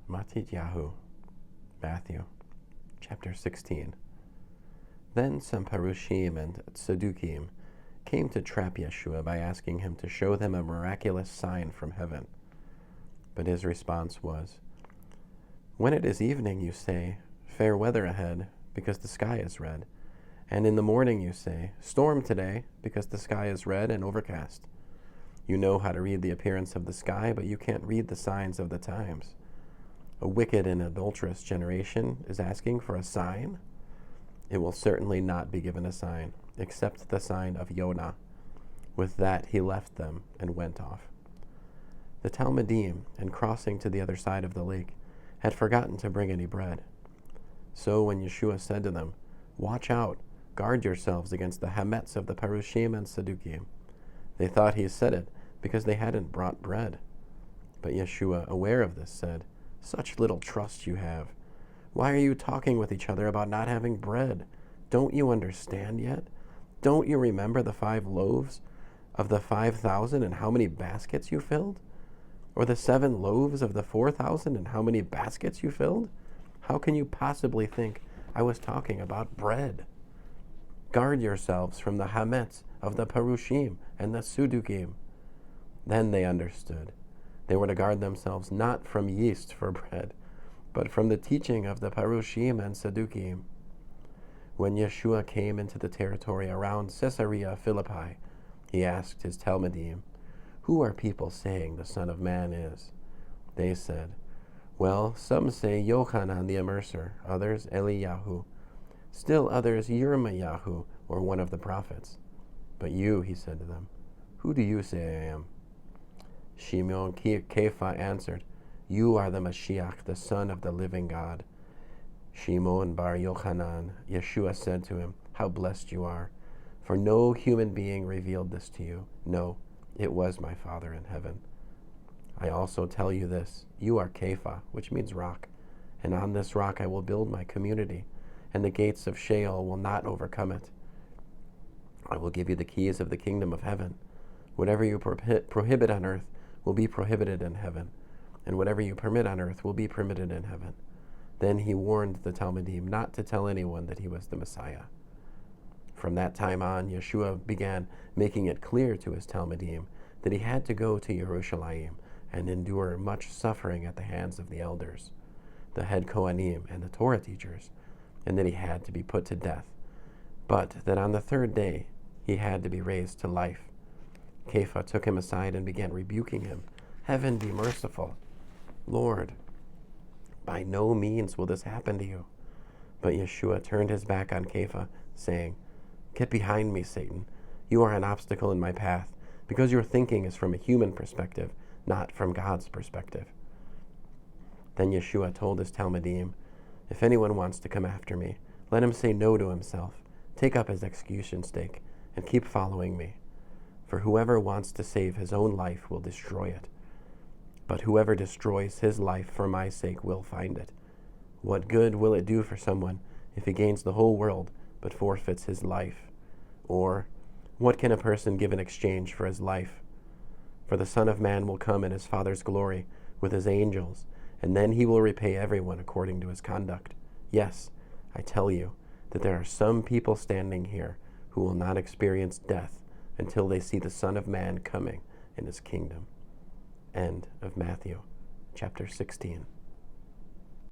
Matityahu, Matthew, chapter 16. Then some P'rushim and Tz'dukim came to trap Yeshua by asking him to show them a miraculous sign from heaven. But his response was, "When it is evening, you say, 'Fair weather ahead,' because the sky is red. And in the morning you say, 'Storm today,' because the sky is red and overcast. You know how to read the appearance of the sky, but you can't read the signs of the times. A wicked and adulterous generation is asking for a sign? It will certainly not be given a sign, except the sign of Yonah." With that he left them and went off. The Talmudim, in crossing to the other side of the lake, had forgotten to bring any bread. So when Yeshua said to them, "Watch out, guard yourselves against the hametz of the P'rushim and Tz'dukim," they thought he said it because they hadn't brought bread. But Yeshua, aware of this, said, "Such little trust you have. Why are you talking with each other about not having bread? Don't you understand yet? Don't you remember the 5 loaves of the 5,000 and how many baskets you filled? Or the 7 loaves of the 4,000 and how many baskets you filled? How can you possibly think I was talking about bread? Guard yourselves from the hametz of the P'rushim and the Tz'dukim." Then they understood. They were to guard themselves not from yeast for bread, but from the teaching of the P'rushim and Tz'dukim. When Yeshua came into the territory around Caesarea Philippi, he asked his Talmudim, "Who are people saying the Son of Man is?" They said, "Well, some say Yochanan the Immerser, others Eliyahu, still others Yirmiyahu, or one of the prophets. But you," he said to them, "who do you say I am?" Shimon Kepha answered, "You are the Mashiach, the Son of the living God." Shimon bar Yochanan, Yeshua said to him, "How blessed you are, for no human being revealed this to you. No, it was my Father in heaven. I also tell you this, you are Kepha, which means rock, and on this rock I will build my community, and the gates of Sheol will not overcome it. I will give you the keys of the kingdom of heaven. Whatever you prohibit on earth will be prohibited in heaven, and whatever you permit on earth will be permitted in heaven." Then he warned the Talmudim not to tell anyone that he was the Messiah. From that time on, Yeshua began making it clear to his Talmudim that he had to go to Jerusalem and endure much suffering at the hands of the elders, the head Kohanim, and the Torah teachers, and that he had to be put to death, but that on the 3rd day he had to be raised to life. Kepha took him aside and began rebuking him. "Heaven be merciful. Lord, by no means will this happen to you." But Yeshua turned his back on Kepha, saying, "Get behind me, Satan. You are an obstacle in my path, because your thinking is from a human perspective, not from God's perspective." Then Yeshua told his Talmudim, "If anyone wants to come after me, let him say no to himself, take up his execution stake, and keep following me. For whoever wants to save his own life will destroy it. But whoever destroys his life for my sake will find it. What good will it do for someone if he gains the whole world but forfeits his life? Or what can a person give in exchange for his life? For the Son of Man will come in his Father's glory with his angels, and then he will repay everyone according to his conduct. Yes, I tell you that there are some people standing here who will not experience death until they see the Son of Man coming in his kingdom." End of Matthew, chapter 16.